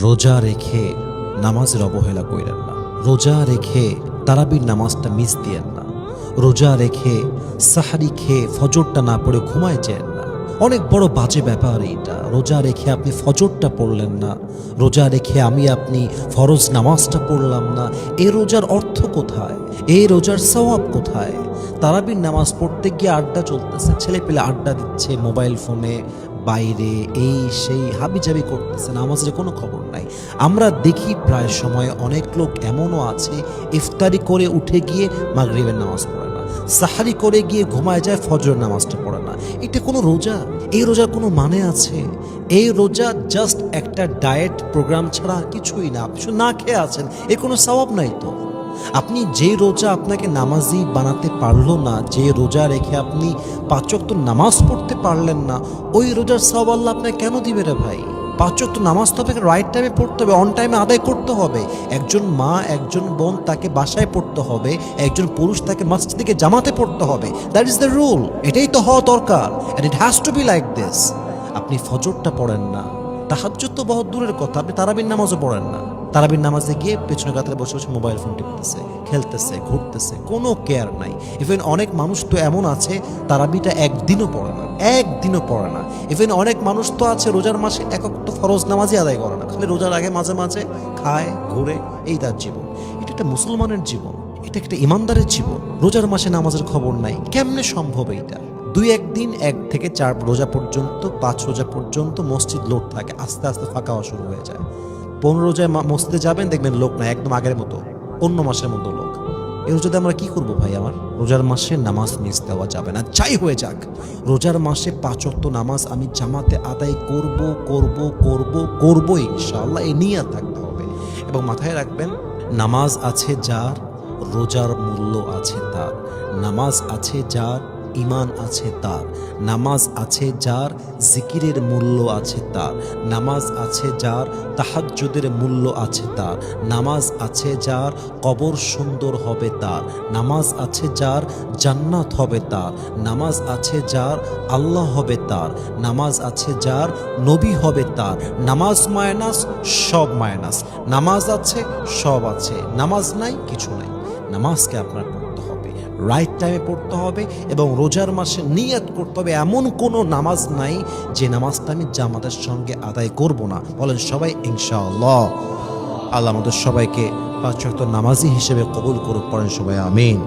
রোজা রেখে নামাজের অবহেলা কইরেন না। রোজা রেখে তারাবির নামাজটা মিস দিয়েন না। রোজা রেখে সাহারি খেয়ে ফজরটা না পড়ে ঘুমায় যেন না। অনেক বড় বাজে ব্যাপার এইটা। রোজা রেখে আপনি ফজরটা পড়লেন না, রোজা রেখে আপনি ফরজ নামাজটা পড়লাম না। এই রোজার অর্থ কোথায়? এই রোজার সওয়াব কোথায়? তারাবির নামাজ পড়তে গিয়ে আড্ডা চলতেছে, ছেলে পেলে আড্ডা দিচ্ছে মোবাইল ফোনে, বাইরে এই সেই হাবিজাবি করতেছে, নামাজের কোনো খবর নাই। আমরা দেখি প্রায় সময় অনেক লোক এমনও আছে ইফতারি করে উঠে গিয়ে মাগরিবের নামাজ পড়ে না, সাহারি করে গিয়ে ঘুমায় যায়, ফজর নামাজটা পড়ে না। এটা কোনো রোজা? এই রোজার কোনো মানে আছে? এই রোজা জাস্ট একটা ডায়েট প্রোগ্রাম ছাড়া আর কিছুই না। আপনি শুধু না খেয়ে আছেন, এর কোনো সওয়াব নাই তো। আপনি যে রোজা আপনাকে নামাজি বানাতে পারলো না, যে রোজা রেখে আপনি 5 ওয়াক্ত নামাজ পড়তে পারলেন না, ওই রোজার সওয়াব আল্লাহ আপনাকে কেন দিবে রে ভাই? 5 ওয়াক্ত নামাজ তো আপনাকে রাইট টাইমে পড়তে হবে, অন টাইমে আদায় করতে হবে। একজন মা, একজন বোন তাকে বাসায় পড়তে হবে, একজন পুরুষ তাকে মসজিদে জামাতে পড়তে হবে। That is the rule. এটাই তো হওয়া দরকার, and it has to be like this. আপনি ফজরটা পড়েন না, তাহাজ্জুদ তো বহুত দূরের কথা, আপনি তারাবির নামাজও পড়েন না। তারাবির নামাজে গিয়ে পেছনে কাতারে বসে বসে মোবাইল ফোন টিপতেছে, খেলতেছে, ঘুরতেছে, কোনো কেয়ার নাই। ইভেন অনেক মানুষ তো এমন আছে তারাবিটা একদিনও পড়ে না, একদিনও পড়ে না। ইভেন অনেক মানুষ তো আছে রোজার মাসে এক একটা ফরজ নামাজই আদায় করে না, খালি রোজার আগে মাঝে মাঝে খায়, ঘুরে, এই তার জীবন। এটা একটা মুসলমানের জীবন, এটা একটা ইমানদারের জীবন। রোজার মাসে নামাজের খবর নাই, কেমনে সম্ভব? এইটা 2-1 দিন 1 থেকে 4 রোজা পর্যন্ত, 5 রোজা পর্যন্ত মসজিদ লোড থাকে, আস্তে আস্তে ফাঁকা হওয়া শুরু হয়ে যায়। 15 রোজায় মসজিদে যাবেন, দেখবেন লোক না, একদম আগের মতো, অন্য মাসের মতো লোক। এই রোজাতে আমরা কি করব ভাই? আমার রোজার মাসে নামাজ মিস দেওয়া যাবে না, যাই হয়ে যাক। রোজার মাসে 5 ওয়াক্ত নামাজ আমি জামাতে আদায় করব করব করব করব ইনশাআল্লাহ, এই নিয়ত থাকতে হবে। এবং মাথায় রাখবেন, নামাজ আছে যার, রোজার মূল্য আছে তার। নামাজ আছে যার, ঈমান আছে তার। নামাজ আছে যার, জিকিরের মূল্য আছে তার। নামাজ আছে যার, তাহাজ্জুদের মূল্য আছে তার। নামাজ আছে যার, কবর সুন্দর হবে তার। নামাজ আছে যার, জান্নাত হবে তার। নামাজ আছে যার, আল্লাহ হবে তার। নামাজ আছে যার, নবী হবে তার। নামাজ মাইনাস, সব মাইনাস। নামাজ আছে, সব আছে। নামাজ নাই, কিছু নাই। নামাজকে আপনার পড়তে হবে, রাইট টাইমে পড়তে হবে, এবং রোজার মাসে নিয়ত করতে হবে এমন কোনো নামাজ নাই যে নামাজটা আমি জামাতের সঙ্গে আদায় করব না। বলেন সবাই ইনশাআল্লাহ। আল্লাহ আমাদের সবাইকে 5 ওয়াক্ত নামাজি হিসেবে কবুল করুক, পড়েন সবাই আমিন।